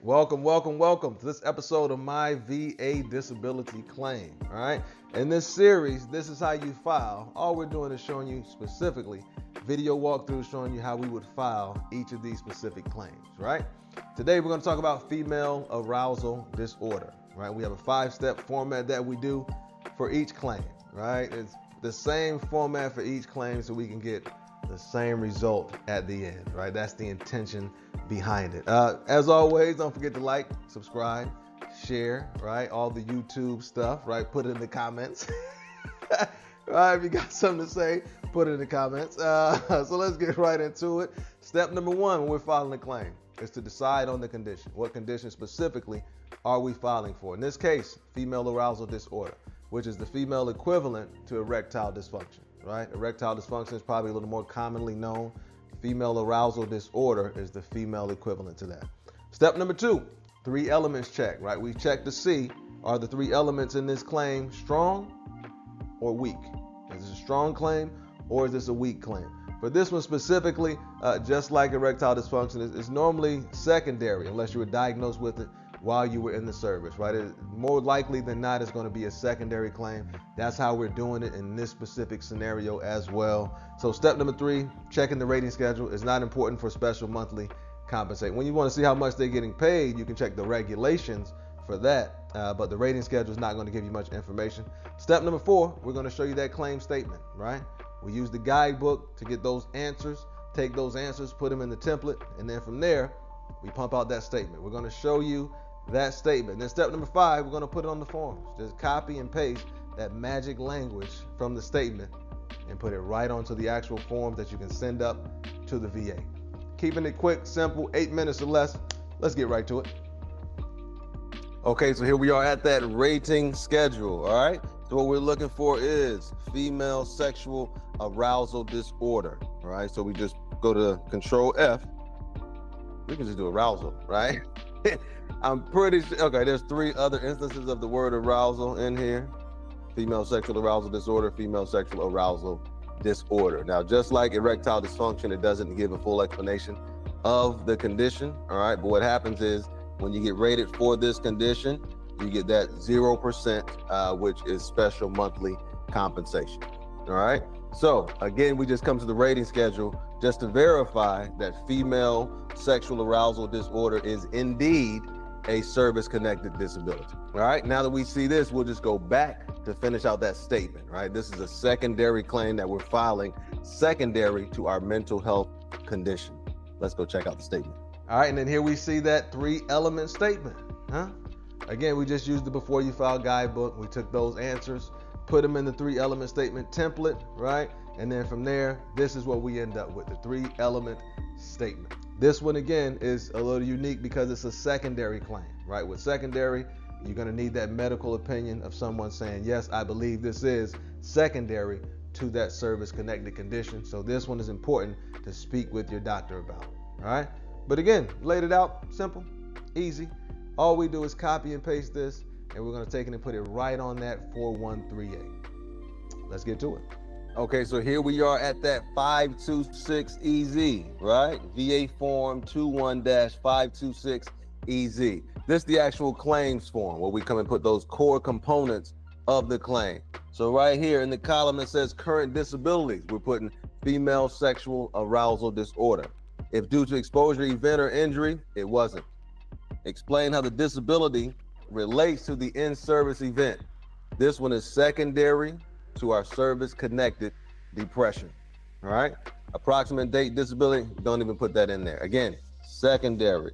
Welcome to this episode of my VA disability claim. All right. In this series, this is how you file. All we're doing is showing you specifically video walkthroughs showing you how we would file each of these specific claims. Right. Today, we're going to talk about female arousal disorder. Right. We have a 5-step format that we do for each claim. Right. It's the same format for each claim so we can get the same result at the end. Right. That's the intention behind it. As always, don't forget to like, subscribe, share, right? All the YouTube stuff, right? Put it in the comments. Right, if you got something to say, put it in the comments. So let's get right into it. Step number 1 when we're filing a claim is to decide on the condition. What condition specifically are we filing for? In this case, female arousal disorder, which is the female equivalent to erectile dysfunction, right? Erectile dysfunction is probably a little more commonly known. Female arousal disorder is the female equivalent to that. Step number 2, 3 elements check, right? We check to see, are the 3 elements in this claim strong or weak? Is this a strong claim or is this a weak claim? For this one specifically, just like erectile dysfunction, it's normally secondary unless you were diagnosed with it while you were in the service, right? More likely than not, it's going to be a secondary claim. That's how we're doing it in this specific scenario as well. So step number 3, checking the rating schedule is not important for special monthly compensation. When you want to see how much they're getting paid, you can check the regulations for that, but the rating schedule is not going to give you much information. Step number 4, we're going to show you that claim statement, right? We use the guidebook to get those answers, take those answers, put them in the template, and then from there, we pump out that statement. We're going to show you that statement. Then step number 5, we're going to put it on the forms. Just copy and paste that magic language from the statement and put it right onto the actual forms that you can send up to the VA. Keeping it quick, simple, 8 minutes or less. Let's get right to it. Okay, so here we are at that rating schedule, all right? So what we're looking for is female sexual arousal disorder, all right? So we just go to Control F. We can just do arousal, right? I'm pretty sure, okay, there's 3 other instances of the word arousal in here. Female sexual arousal disorder, female sexual arousal disorder. Now, just like erectile dysfunction, it doesn't give a full explanation of the condition, all right? But what happens is when you get rated for this condition, you get that 0%, which is special monthly compensation, all right? So again, we just come to the rating schedule just to verify that female sexual arousal disorder is indeed a service-connected disability. All right, now that we see this, we'll just go back to finish out that statement, right? This is a secondary claim that we're filing secondary to our mental health condition. Let's go check out the statement. All right, and then here we see that 3-element statement, huh? Again, we just used the before you file guidebook. We took those answers, put them in the 3-element statement template, right? And then from there, this is what we end up with, the 3-element statement. This one, again, is a little unique because it's a secondary claim, right? With secondary, you're going to need that medical opinion of someone saying, yes, I believe this is secondary to that service-connected condition. So this one is important to speak with your doctor about, all right? But again, laid it out, simple, easy. All we do is copy and paste this, and we're going to take it and put it right on that 4138. Let's get to it. Okay, so here we are at that 526EZ, right? VA form 21-526EZ. This is the actual claims form where we come and put those core components of the claim. So right here in the column that says current disabilities, we're putting female sexual arousal disorder. If due to exposure, event, or injury, it wasn't. Explain how the disability relates to the in-service event. This one is secondary to our service-connected depression, all right? Approximate date disability, don't even put that in there. Again, secondary.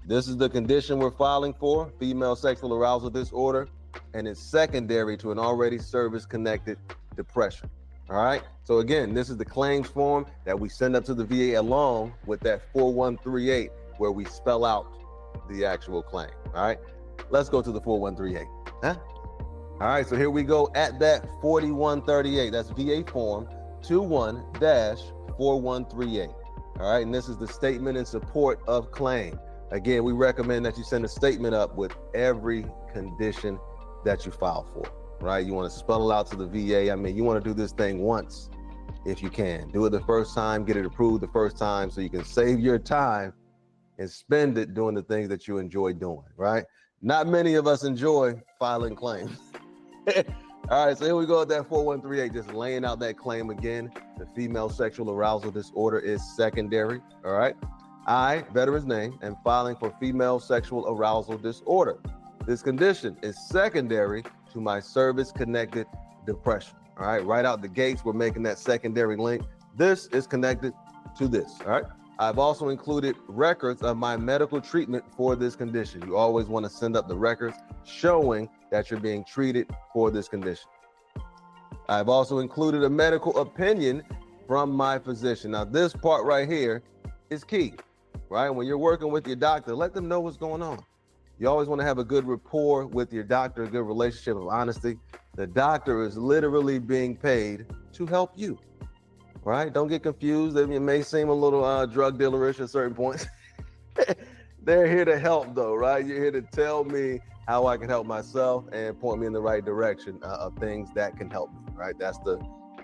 This is the condition we're filing for, female sexual arousal disorder, and it's secondary to an already service-connected depression, all right? So again, this is the claims form that we send up to the VA along with that 4138 where we spell out the actual claim, all right? Let's go to the 4138, huh? All right, so here we go at that 4138. That's VA form 21-4138. All right, and this is the statement in support of claim. Again, we recommend that you send a statement up with every condition that you file for, right? You want to spell it out to the VA. I mean, you want to do this thing once if you can. Do it the first time, get it approved the first time so you can save your time and spend it doing the things that you enjoy doing, right? Not many of us enjoy filing claims. All right, so here we go at that 4138, just laying out that claim again. The female sexual arousal disorder is secondary, all right? I, veteran's name, am filing for female sexual arousal disorder. This condition is secondary to my service-connected depression, all right? Right out the gates, we're making that secondary link. This is connected to this, all right? I've also included records of my medical treatment for this condition. You always want to send up the records showing that you're being treated for this condition. I've also included a medical opinion from my physician. Now, this part right here is key, right? When you're working with your doctor, let them know what's going on. You always want to have a good rapport with your doctor, a good relationship of honesty. The doctor is literally being paid to help you, right? Don't get confused. It may seem a little drug dealerish at certain points. They're here to help though, right? You're here to tell me how I can help myself and point me in the right direction of things that can help me, right? That's the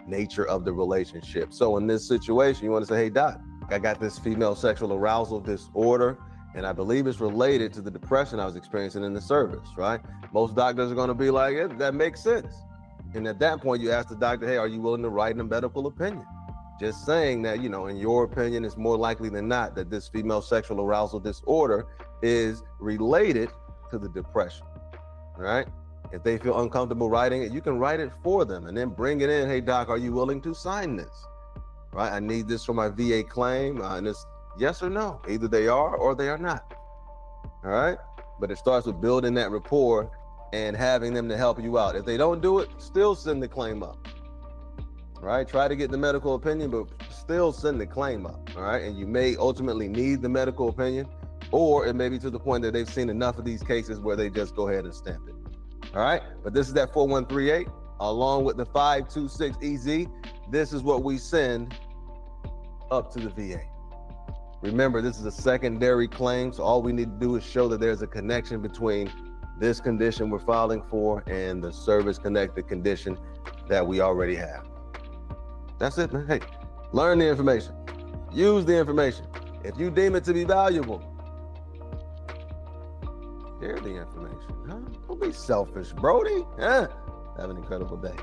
nature of the relationship. So in this situation, you want to say, hey, doc, I got this female sexual arousal disorder, and I believe it's related to the depression I was experiencing in the service, right? Most doctors are going to be like, yeah, that makes sense. And at that point, you ask the doctor, hey, are you willing to write a medical opinion? Just saying that, you know, in your opinion, it's more likely than not that this female sexual arousal disorder is related to the depression, right? If they feel uncomfortable writing it, you can write it for them and then bring it in. Hey, doc, are you willing to sign this? Right? I need this for my VA claim. And it's yes or no. Either they are or they are not. All right? But it starts with building that rapport and having them to help you out. If they don't do it, still send the claim up. All right? Try to get the medical opinion, but still send the claim up. All right? And you may ultimately need the medical opinion, or it may be to the point that they've seen enough of these cases where they just go ahead and stamp it. All right, but this is that 4138 along with the 526EZ. This is what we send up to the VA. Remember, this is a secondary claim, so all we need to do is show that there's a connection between this condition we're filing for and the service-connected condition that we already have. That's it, man. Hey, learn the information. Use the information. If you deem it to be valuable, share the information. Huh? Don't be selfish, Brody. Have an incredible day.